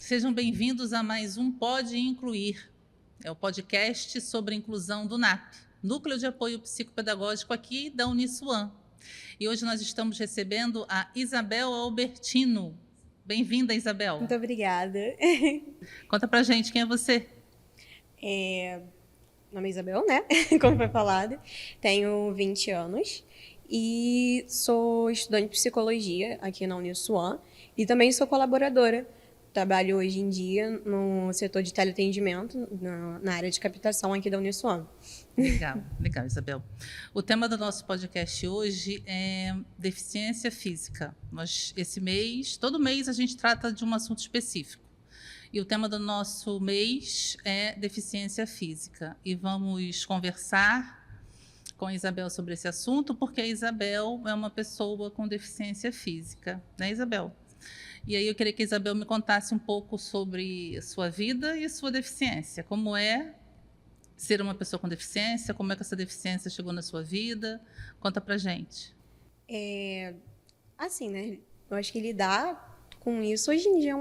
Sejam bem-vindos a mais um Pode Incluir. É o podcast sobre inclusão do NAP, Núcleo de Apoio Psicopedagógico aqui da Uniswan. E hoje nós estamos recebendo a Isabel Albertino. Bem-vinda, Isabel. Muito obrigada. Conta pra gente quem é você. Meu nome é Isabel, né? Como foi falado. Tenho 20 anos e sou estudante de psicologia aqui na Uniswan e também sou colaboradora. Trabalho hoje em dia no setor de teleatendimento, na área de captação aqui da Uniswan. Legal, Isabel. O tema do nosso podcast hoje é deficiência física. Todo mês a gente trata de um assunto específico. E o tema do nosso mês é deficiência física. E vamos conversar com a Isabel sobre esse assunto, porque a Isabel é uma pessoa com deficiência física, né, Isabel? E aí eu queria que a Isabel me contasse um pouco sobre a sua vida e a sua deficiência. Como é ser uma pessoa com deficiência? Como é que essa deficiência chegou na sua vida? Conta pra gente. Assim, né? Eu acho que lidar com isso hoje em dia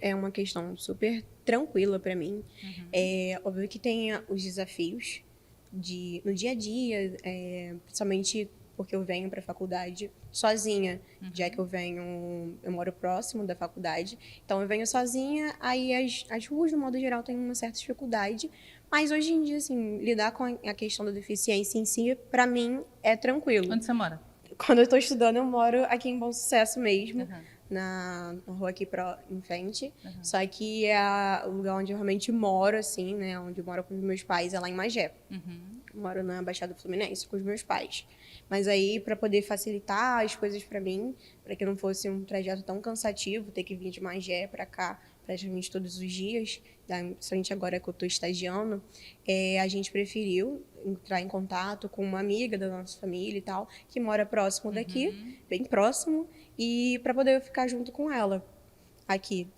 é uma questão super tranquila para mim. É óbvio que tem os desafios no dia a dia, principalmente porque eu venho para a faculdade sozinha, já que eu moro próximo da faculdade, então eu venho sozinha, aí as ruas, no modo geral, têm uma certa dificuldade, mas hoje em dia, assim, lidar com a questão da deficiência em si, para mim, é tranquilo. Onde você mora? Quando eu estou estudando, eu moro aqui em Bom Sucesso mesmo, na rua aqui em frente. Só que o lugar onde eu realmente moro, assim, né? Onde eu moro com os meus pais é lá em Magé. Eu moro na Baixada Fluminense com os meus pais. Mas aí, para poder facilitar as coisas para mim, para que não fosse um trajeto tão cansativo, ter que vir de Magé para cá praticamente todos os dias, principalmente agora que eu estou estagiando, a gente preferiu entrar em contato com uma amiga da nossa família e tal, que mora próximo daqui, bem próximo, e para poder ficar junto com ela aqui.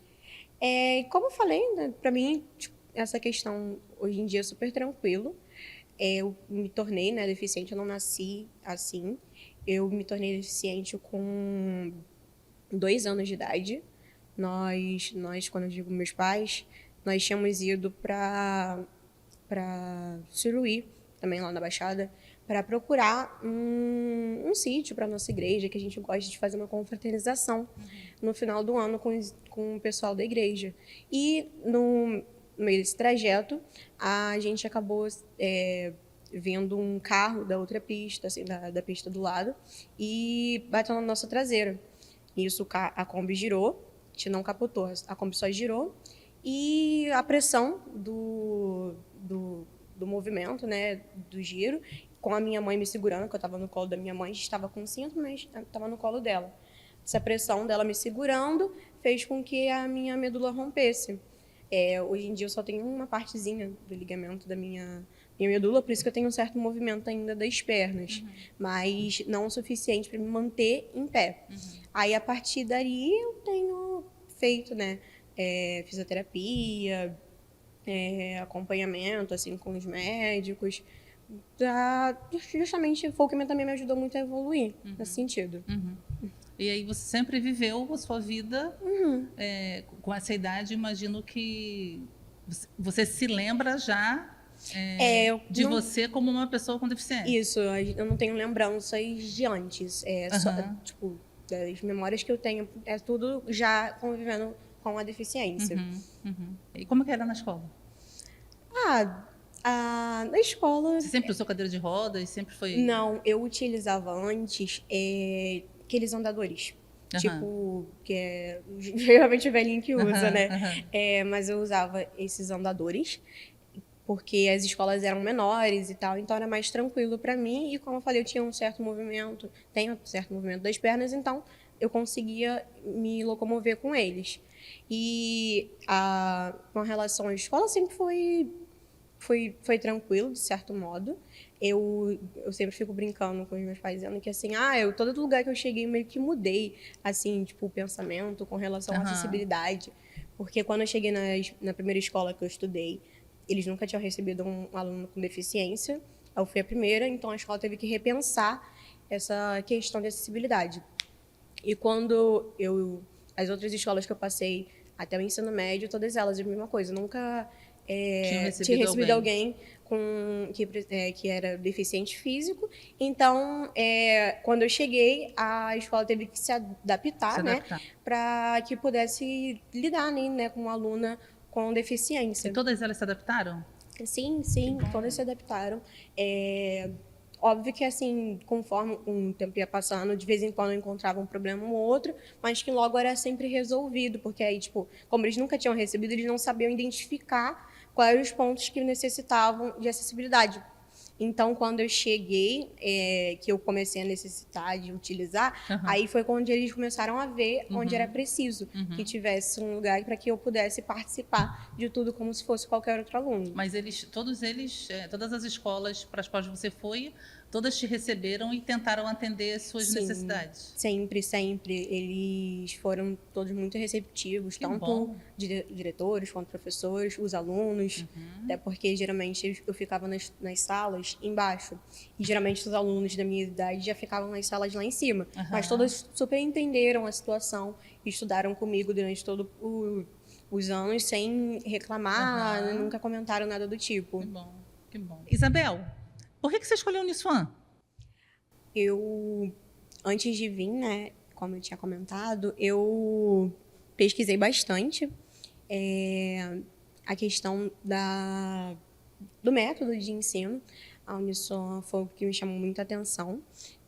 Como eu falei, né, para mim, tipo, essa questão hoje em dia é super tranquilo. Eu me tornei, né, deficiente, eu não nasci assim. Eu me tornei deficiente com 2 anos de idade. Nós, quando eu digo meus pais, nós tínhamos ido para Suruí, também lá na Baixada, para procurar um sítio para nossa igreja, que a gente gosta de fazer uma confraternização no final do ano com o pessoal da igreja. E no meio desse trajeto, a gente acabou vendo um carro da outra pista, assim, da pista do lado, e bateu na nossa traseira. Nisso a Kombi girou, a gente não capotou, a Kombi só girou, e a pressão do movimento, né, do giro, com a minha mãe me segurando, que eu estava no colo da minha mãe, estava com cinto, mas estava no colo dela. Essa pressão dela me segurando fez com que a minha medula rompesse. Hoje em dia eu só tenho uma partezinha do ligamento da minha medula, por isso que eu tenho um certo movimento ainda das pernas, mas não o suficiente para me manter em pé. Aí, a partir daí, eu tenho feito, né, fisioterapia, acompanhamento, assim, com os médicos, justamente foi o que também me ajudou muito a evoluir nesse sentido. E aí você sempre viveu a sua vida com essa idade, imagino que você se lembra já de você como uma pessoa com deficiência. Isso, eu não tenho lembranças de antes. Só, tipo, das memórias que eu tenho, é tudo já convivendo com a deficiência. E como que era na escola? Na escola... Você sempre usou cadeira de rodas? Sempre foi... Não, eu utilizava antes aqueles andadores. Tipo, que é geralmente o velhinho que usa, né? Mas eu usava esses andadores, porque as escolas eram menores e tal, então era mais tranquilo para mim. E como eu falei, eu tinha tenho um certo movimento das pernas, então eu conseguia me locomover com eles. E com relação à escola, sempre foi tranquilo, de certo modo. Eu sempre fico brincando com os meus pais, dizendo que, assim, todo lugar que eu cheguei, meio que mudei, assim, tipo, o pensamento com relação à acessibilidade. Porque quando eu cheguei na primeira escola que eu estudei, eles nunca tinham recebido um aluno com deficiência. Eu fui a primeira, então a escola teve que repensar essa questão de acessibilidade. E quando as outras escolas que eu passei, até o ensino médio, todas elas a mesma coisa. Nunca Tinha tinha recebido alguém. alguém que era deficiente físico. Então, quando eu cheguei, a escola teve que se adaptar, né, para que pudesse lidar, né, com uma aluna com deficiência. E todas elas se adaptaram? Sim, todas se adaptaram. Óbvio que, assim, conforme o tempo ia passando, de vez em quando eu encontrava um problema ou outro, mas que logo era sempre resolvido, porque aí, tipo, como eles nunca tinham recebido, eles não sabiam identificar quais eram os pontos que necessitavam de acessibilidade. Então, quando eu cheguei, que eu comecei a necessitar de utilizar, aí foi quando eles começaram a ver onde era preciso que tivesse um lugar para que eu pudesse participar de tudo como se fosse qualquer outro aluno. Mas todas as escolas para as quais você foi, todas te receberam e tentaram atender suas necessidades? Sempre. Eles foram todos muito receptivos, tanto diretores quanto professores, os alunos, até porque geralmente eu ficava nas salas embaixo, e geralmente os alunos da minha idade já ficavam nas salas lá em cima, mas todos super entenderam a situação e estudaram comigo durante todo os anos sem reclamar, nunca comentaram nada do tipo. Que bom. Isabel, por que você escolheu o Uniswan? Eu, antes de vir, né, como eu tinha comentado, eu pesquisei bastante a questão do método de ensino. A Uniswan foi o que me chamou muita atenção,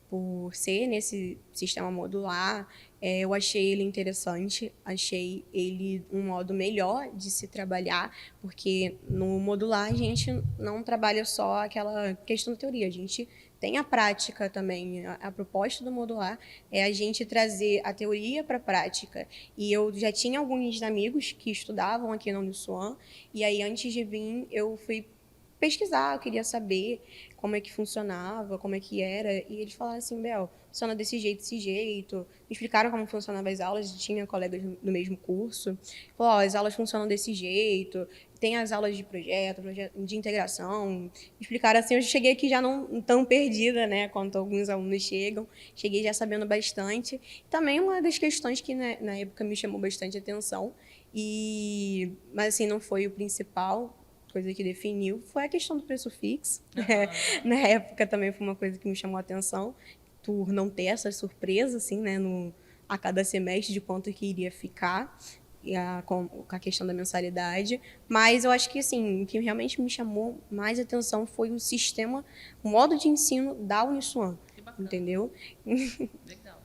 por ser nesse sistema modular. Eu achei ele interessante, achei ele um modo melhor de se trabalhar, porque no modular a gente não trabalha só aquela questão da teoria, a gente tem a prática também. A proposta do modular é a gente trazer a teoria para a prática. E eu já tinha alguns amigos que estudavam aqui na Uniswan, e aí antes de vir eu fui pesquisar, eu queria saber como é que funcionava, como é que era, e eles falaram assim, Bel, funciona desse jeito, me explicaram como funcionavam as aulas, tinha colegas do mesmo curso, falou, as aulas funcionam desse jeito, tem as aulas de projeto de integração, me explicaram assim, eu cheguei aqui já não tão perdida, né, quanto alguns alunos chegam, cheguei já sabendo bastante. Também uma das questões que na época me chamou bastante atenção, mas assim, não foi o principal, coisa que definiu, foi a questão do preço fixo. Na época também foi uma coisa que me chamou a atenção, por não ter essa surpresa, assim, né, a cada semestre de quanto que iria ficar, com a questão da mensalidade. Mas eu acho que, assim, o que realmente me chamou mais atenção foi o sistema, o modo de ensino da Uniswan, entendeu? Legal.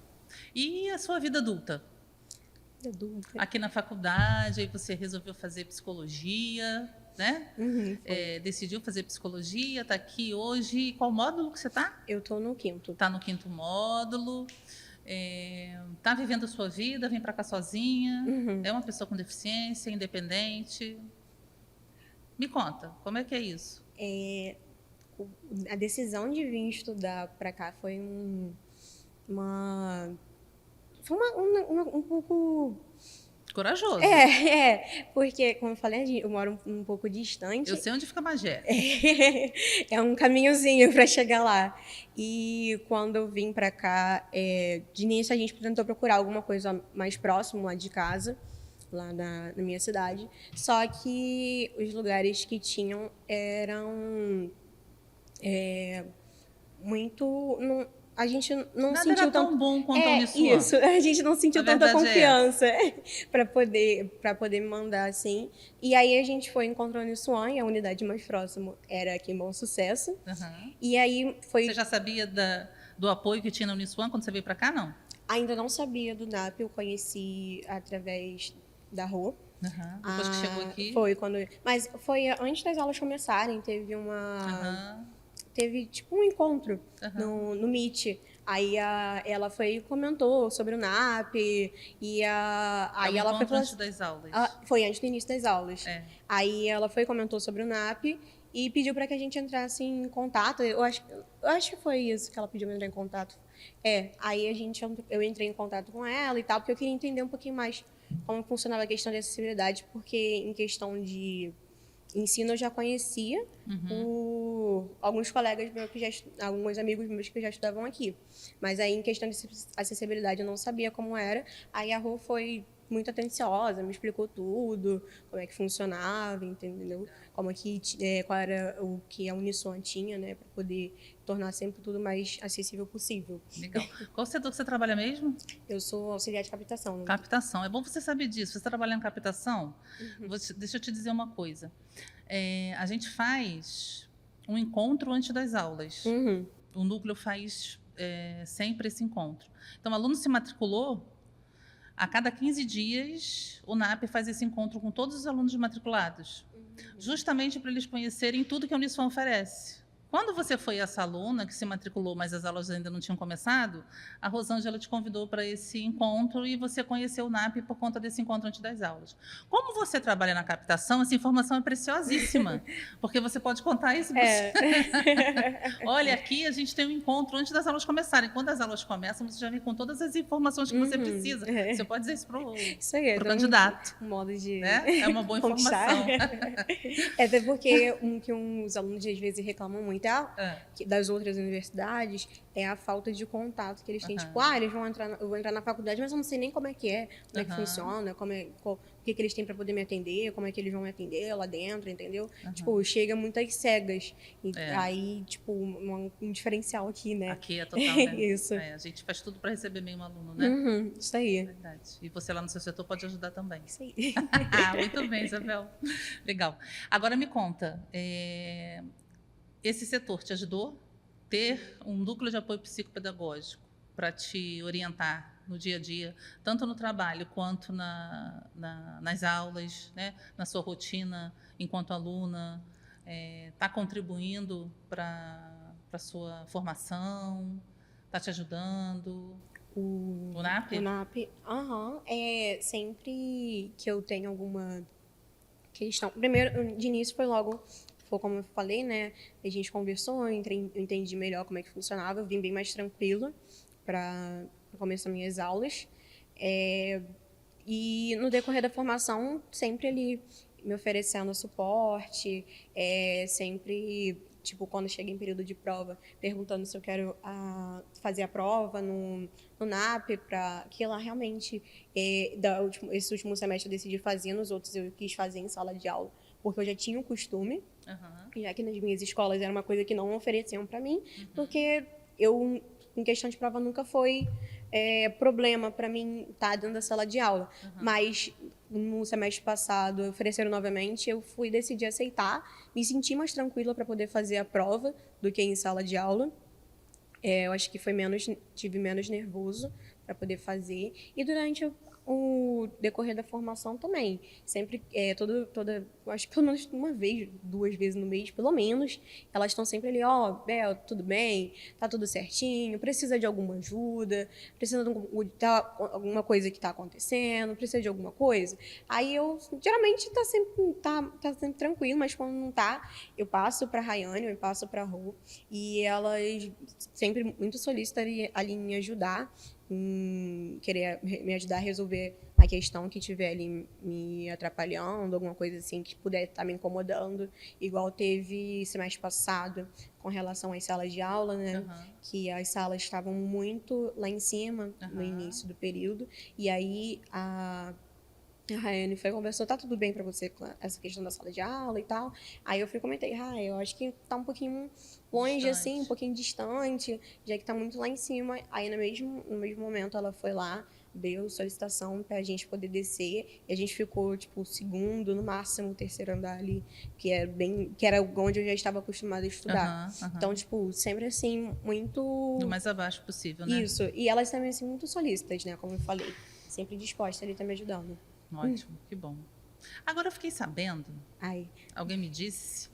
E a sua vida adulta? Aqui na faculdade, aí você resolveu fazer psicologia, né? Decidiu fazer psicologia, está aqui hoje. Qual módulo que você está? Eu estou no 5º. Está no 5º módulo. Está vivendo a sua vida, vem para cá sozinha. É uma pessoa com deficiência, independente. Me conta, como é que é isso? A decisão de vir estudar para cá foi um pouco corajoso. Porque, como eu falei, eu moro um pouco distante. Eu sei onde fica Magé. É um caminhozinho para chegar lá. E quando eu vim para cá, de início a gente tentou procurar alguma coisa mais próximo lá de casa, lá na minha cidade. Só que os lugares que tinham eram muito... a gente não Nada sentiu era tão bom quanto a Uniswan. Isso, a gente não sentiu tanta confiança para poder me mandar assim. E aí a gente foi encontrar a Uniswan, e a unidade mais próxima era aqui em Bom Sucesso. E aí foi... Você já sabia do apoio que tinha na Uniswan quando você veio para cá, não? Ainda não sabia do NAP, eu conheci através da Rô. Depois que chegou aqui? Mas foi antes das aulas começarem, teve tipo um encontro no Meet. Aí ela foi e comentou sobre o NAP, e aí ela foi antes das aulas? Foi antes do início das aulas. Aí ela foi e comentou sobre o NAP e pediu para que a gente entrasse em contato. Eu acho que foi isso que ela pediu para entrar em contato. Aí eu entrei em contato com ela e tal, porque eu queria entender um pouquinho mais como funcionava a questão de acessibilidade, porque em questão de ensino eu já conhecia alguns colegas meus alguns amigos meus que já estudavam aqui, mas aí em questão de acessibilidade eu não sabia como era. Aí a Rô foi muito atenciosa, me explicou tudo, como é que funcionava, entendeu? Como é que, qual era o que a Uniswan tinha, né, para poder tornar sempre tudo mais acessível possível. Legal. Qual setor que você trabalha mesmo? Eu sou auxiliar de captação. Né? Captação. É bom você saber disso. Você trabalha em captação? Deixa eu te dizer uma coisa. A gente faz um encontro antes das aulas. Uhum. O núcleo faz sempre esse encontro. Então, o aluno se matriculou, a cada 15 dias, o NAP faz esse encontro com todos os alunos matriculados, justamente para eles conhecerem tudo que a Uniswan oferece. Quando você foi essa aluna que se matriculou, mas as aulas ainda não tinham começado, a Rosângela te convidou para esse encontro e você conheceu o NAP por conta desse encontro antes das aulas. Como você trabalha na captação, essa informação é preciosíssima, porque você pode contar isso. Olha, aqui a gente tem um encontro antes das aulas começarem. Quando as aulas começam, você já vem com todas as informações que você precisa. Você pode dizer isso para o candidato. Um modo de É uma boa informação. Até porque que os alunos às vezes reclamam muito das outras universidades é a falta de contato que eles têm. Tipo, eles vão eu vou entrar na faculdade, mas eu não sei nem como é que funciona, o que eles têm para poder me atender, como é que eles vão me atender lá dentro, entendeu? Tipo, chega muitas cegas. E aí, tipo, um diferencial aqui, né? Aqui é total, né? Isso. A gente faz tudo para receber bem um aluno, né? Isso aí. Verdade. E você lá no seu setor pode ajudar também. Isso aí. Muito bem, Isabel. Legal. Agora me conta, esse setor te ajudou a ter um núcleo de apoio psicopedagógico para te orientar no dia a dia, tanto no trabalho quanto nas aulas, né? Na sua rotina enquanto aluna? Está contribuindo para a sua formação? Está te ajudando? O NAP? O NAP, sempre que eu tenho alguma questão... Primeiro, de início foi como eu falei, né? A gente conversou, eu entendi melhor como é que funcionava, eu vim bem mais tranquila para começar minhas aulas. E no decorrer da formação, sempre ele me oferecendo suporte, sempre, tipo, quando chega em período de prova, perguntando se eu quero fazer a prova no NAP, que lá realmente, esse último semestre eu decidi fazer, nos outros eu quis fazer em sala de aula, porque eu já tinha o costume, já que nas minhas escolas era uma coisa que não ofereciam para mim, porque em questão de prova, nunca foi problema para mim estar dentro da sala de aula. Mas no semestre passado, ofereceram novamente, eu decidi aceitar, me senti mais tranquila para poder fazer a prova do que em sala de aula. Eu acho que tive menos nervoso para poder fazer. E durante o decorrer da formação também. Sempre, acho que pelo menos uma vez, 2 vezes no mês, pelo menos, elas estão sempre ali, Bel, tudo bem? Tá tudo certinho? Precisa de alguma ajuda? Precisa de alguma coisa que tá acontecendo? Precisa de alguma coisa? Aí geralmente tá sempre tranquilo, mas quando não tá, eu passo pra Rayane, eu passo pra Rô, e elas sempre muito solícitas ali em me ajudar, querer me ajudar a resolver a questão que estiver ali me atrapalhando, alguma coisa assim que puder estar me incomodando, igual teve semestre passado com relação às salas de aula, né? Que as salas estavam muito lá em cima no início do período, e aí a Rayane conversou, tá tudo bem pra você com essa questão da sala de aula e tal? Aí eu comentei, eu acho que tá um pouquinho longe, distante. Assim, um pouquinho distante, já que tá muito lá em cima. Aí no mesmo momento ela foi lá, deu solicitação pra gente poder descer, e a gente ficou, tipo, o segundo, no máximo, o terceiro andar ali, que era onde eu já estava acostumada a estudar. Então, tipo, sempre assim, muito... Do mais abaixo possível, né? Isso, e elas também, assim, muito solícitas, né, como eu falei, sempre dispostas ali, tá me ajudando. Ótimo, que bom. Agora eu fiquei sabendo, alguém me disse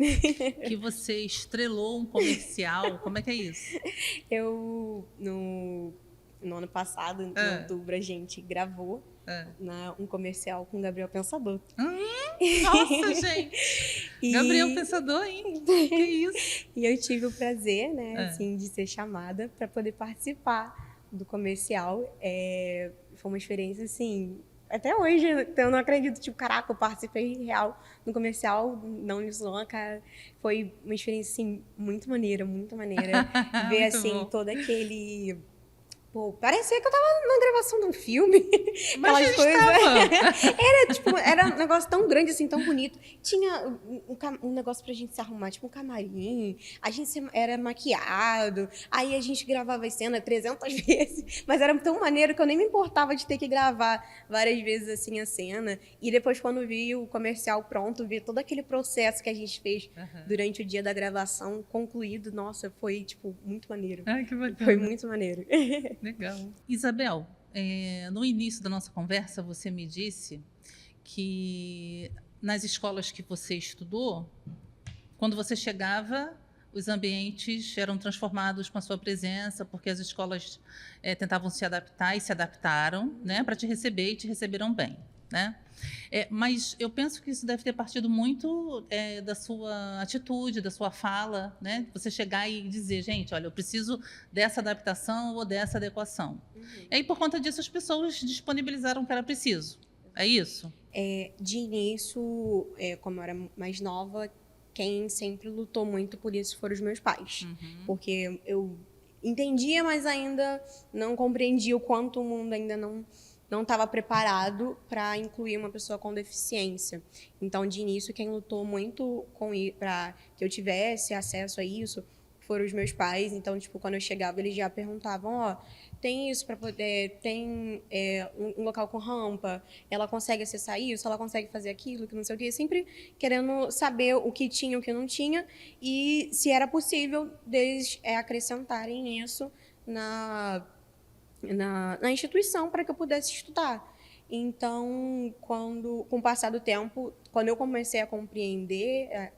que você estrelou um comercial. Como é que é isso? No ano passado, em outubro, a gente gravou um comercial com o Gabriel Pensador. Nossa, gente! Gabriel Pensador, hein? Que isso? E eu tive o prazer, né, assim, de ser chamada para poder participar do comercial. Foi uma experiência, assim... Até hoje, eu não acredito, tipo, caraca, eu participei real no comercial da Uniswan, cara. Foi uma experiência, assim, muito maneira, muito maneira. Ver, assim, todo aquele Pô, parecia que eu tava na gravação de um filme. Mas Aquelas coisas. Era um negócio tão grande, assim, tão bonito. Tinha um negócio pra gente se arrumar, tipo um camarim. A gente era maquiado. Aí a gente gravava a cena 300 vezes. Mas era tão maneiro que eu nem me importava de ter que gravar várias vezes, assim, a cena. E depois, quando vi o comercial pronto, vi todo aquele processo que a gente fez durante o dia da gravação concluído. Nossa, foi, tipo, muito maneiro. Ai, que bacana. Foi muito maneiro. Legal. Isabel, no início da nossa conversa, você me disse que nas escolas que você estudou, quando você chegava, os ambientes eram transformados com a sua presença, porque as escolas tentavam se adaptar e se adaptaram, né, para te receber e te receberam bem, né? Mas eu penso que isso deve ter partido muito da sua atitude, da sua fala, né? Você chegar e dizer, gente, olha, eu preciso dessa adaptação ou dessa adequação. E aí, por conta disso, as pessoas disponibilizaram o que era preciso. É isso? De início, como eu era mais nova, quem sempre lutou muito por isso foram os meus pais. Porque eu entendia, mas ainda não compreendia o quanto o mundo ainda não estava preparado para incluir uma pessoa com deficiência. Então, de início, quem lutou muito para que eu tivesse acesso a isso foram os meus pais. Então, tipo, quando eu chegava, eles já perguntavam, tem isso para poder, tem um local com rampa, ela consegue acessar isso, ela consegue fazer aquilo, que não sei o quê. Sempre querendo saber o que tinha, o que não tinha, e se era possível deles acrescentarem isso na instituição para que eu pudesse estudar. Então, com o passar do tempo, quando eu comecei a compreender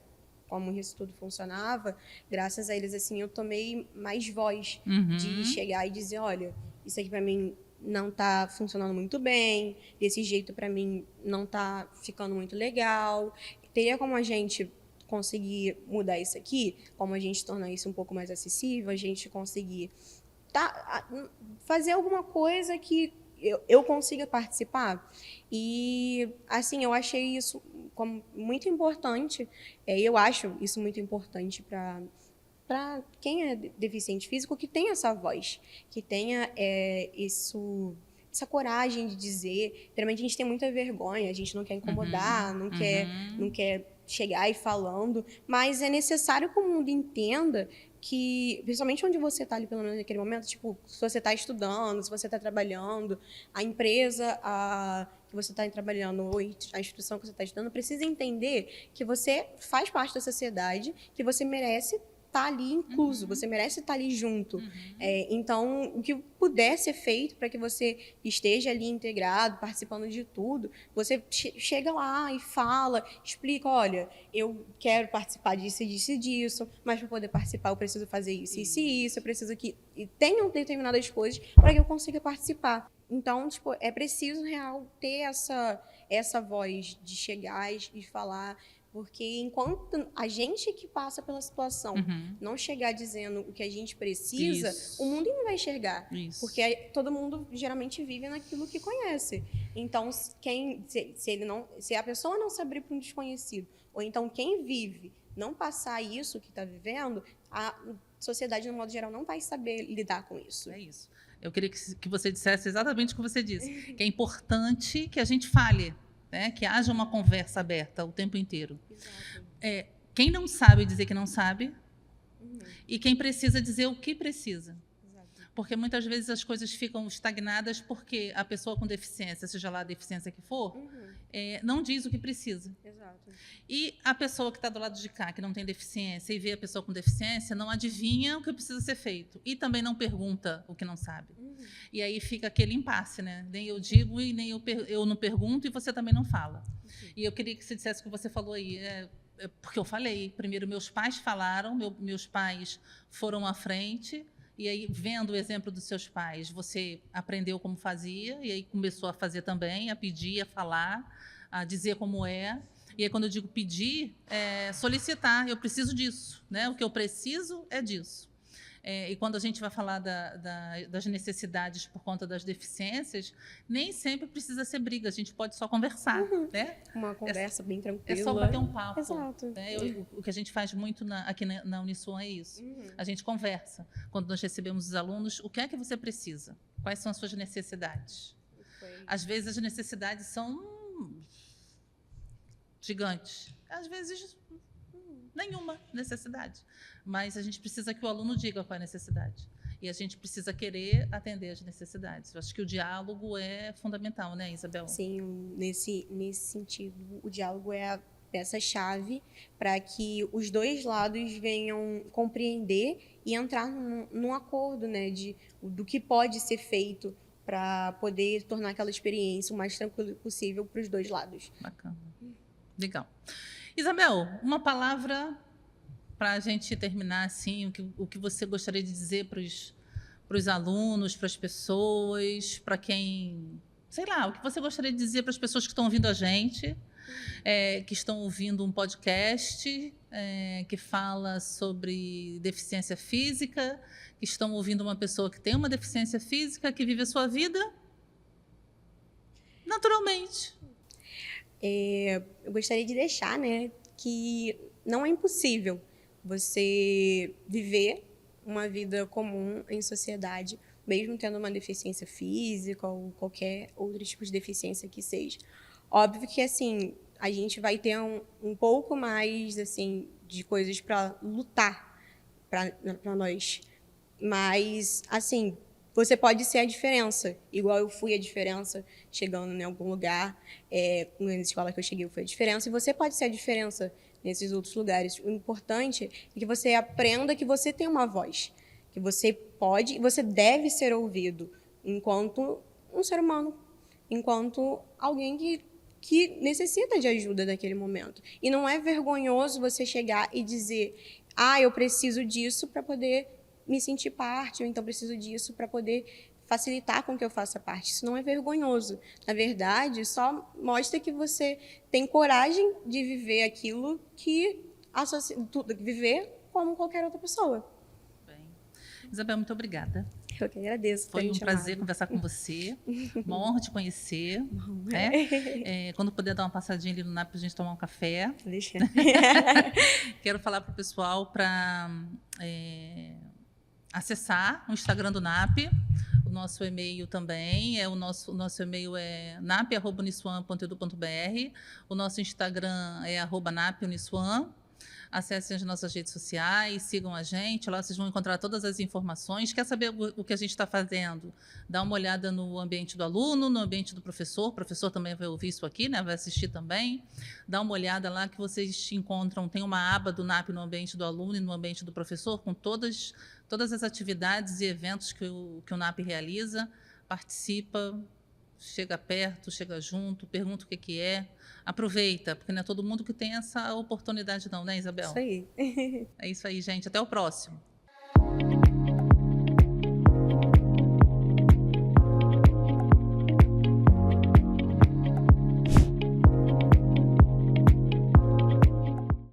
como isso tudo funcionava, graças a eles, assim, eu tomei mais voz de chegar e dizer, olha, isso aqui para mim não está funcionando muito bem, desse jeito para mim não está ficando muito legal. Teria como a gente conseguir mudar isso aqui? Como a gente tornar isso um pouco mais acessível? A gente conseguir fazer alguma coisa que eu consiga participar. E, assim, eu achei isso como muito importante. Eu acho isso muito importante para quem é deficiente físico, que tenha essa voz, que tenha essa coragem de dizer. Geralmente a gente tem muita vergonha, a gente não quer incomodar, não quer chegar e falando, mas é necessário que o mundo entenda que, principalmente onde você está ali, pelo menos naquele momento, tipo, se você está estudando, se você está trabalhando, a empresa que você está trabalhando, ou a instituição que você está estudando, precisa entender que você faz parte da sociedade, que você merece estar ali incluso, você merece estar ali junto. Então, o que puder ser feito para que você esteja ali integrado, participando de tudo, você chega lá e fala, explica, olha, eu quero participar disso, disso e disso, mas para poder participar eu preciso fazer isso, isso e isso, eu preciso que tenham determinadas coisas para que eu consiga participar. Então, tipo, é preciso, real, ter essa voz de chegar e falar, porque enquanto a gente que passa pela situação não chegar dizendo o que a gente precisa, o mundo não vai enxergar. Porque todo mundo geralmente vive naquilo que conhece. Então, se a pessoa não se abrir para um desconhecido, ou então quem vive não passar isso que está vivendo, a sociedade, no modo geral, não vai saber lidar com isso. É isso. Eu queria que você dissesse exatamente o que você disse, que é importante que a gente fale, né? Que haja uma conversa aberta o tempo inteiro. Quem não sabe dizer que não sabe, e quem precisa dizer o que precisa. Porque muitas vezes as coisas ficam estagnadas porque a pessoa com deficiência, seja lá a deficiência que for, não diz o que precisa. E a pessoa que está do lado de cá, que não tem deficiência, e vê a pessoa com deficiência, não adivinha o que precisa ser feito. E também não pergunta o que não sabe. E aí fica aquele impasse, né? Nem eu digo e nem eu não pergunto e você também não fala. E eu queria que você dissesse o que você falou aí. Porque eu falei. Primeiro, meus pais falaram, meus pais foram à frente. E aí, vendo o exemplo dos seus pais, você aprendeu como fazia, e aí começou a fazer também, a pedir, a falar, a dizer como é. E aí, quando eu digo pedir, solicitar, eu preciso disso, né? O que eu preciso é disso. E quando a gente vai falar das necessidades por conta das deficiências, nem sempre precisa ser briga, a gente pode só conversar. Né? Uma conversa bem tranquila. É só bater um papo. Exato. Né? O que a gente faz muito aqui na Unisom é isso. A gente conversa. Quando nós recebemos os alunos, o que é que você precisa? Quais são as suas necessidades? Às vezes as necessidades são gigantes. Às vezes nenhuma necessidade. Mas a gente precisa que o aluno diga qual é a necessidade. E a gente precisa querer atender as necessidades. Eu acho que o diálogo é fundamental, né, Isabel? Sim, nesse sentido, o diálogo é a peça-chave para que os dois lados venham compreender e entrar num acordo, né, do que pode ser feito para poder tornar aquela experiência o mais tranquila possível para os dois lados. Bacana. Legal. Isabel, uma palavra para a gente terminar, assim, o que você gostaria de dizer para os alunos, para as pessoas, para quem... Sei lá, o que você gostaria de dizer para as pessoas que estão ouvindo a gente, que estão ouvindo um podcast que fala sobre deficiência física, que estão ouvindo uma pessoa que tem uma deficiência física, que vive a sua vida naturalmente. Eu gostaria de deixar, né, que não é impossível você viver uma vida comum em sociedade, mesmo tendo uma deficiência física ou qualquer outro tipo de deficiência que seja. Óbvio que, assim, a gente vai ter um pouco mais, assim, de coisas para lutar para nós. Mas, assim, você pode ser a diferença, igual eu fui a diferença chegando em algum lugar. Na escola que eu cheguei, eu fui a diferença, e você pode ser a diferença nesses outros lugares. O importante é que você aprenda que você tem uma voz, que você pode e você deve ser ouvido enquanto um ser humano, enquanto alguém que necessita de ajuda naquele momento. E não é vergonhoso você chegar e dizer: eu preciso disso para poder me sentir parte, ou então preciso disso para poder facilitar com que eu faça parte. Isso não é vergonhoso. Na verdade, só mostra que você tem coragem de viver aquilo que viver como qualquer outra pessoa. Bem. Isabel, muito obrigada. Eu que agradeço. Foi um prazer conversar com você. Uma honra te conhecer. Quando puder dar uma passadinha ali no NAP para a gente tomar um café. Deixa. Quero falar para o pessoal para acessar o Instagram do NAP. O nosso e-mail também o nosso e-mail é nap@uniswan.edu.br. O nosso Instagram é @napuniswan. Acessem as nossas redes sociais, sigam a gente, lá vocês vão encontrar todas as informações. Quer saber o que a gente está fazendo? Dá uma olhada no ambiente do aluno, no ambiente do professor. O professor também vai ouvir isso aqui, né? Vai assistir também. Dá uma olhada lá que vocês encontram, tem uma aba do NAP no ambiente do aluno e no ambiente do professor, com todas as atividades e eventos que o NAP realiza. Participa, chega perto, chega junto, pergunta o que é. Aproveita, porque não é todo mundo que tem essa oportunidade não, né, Isabel? Isso aí. É isso aí, gente. Até o próximo.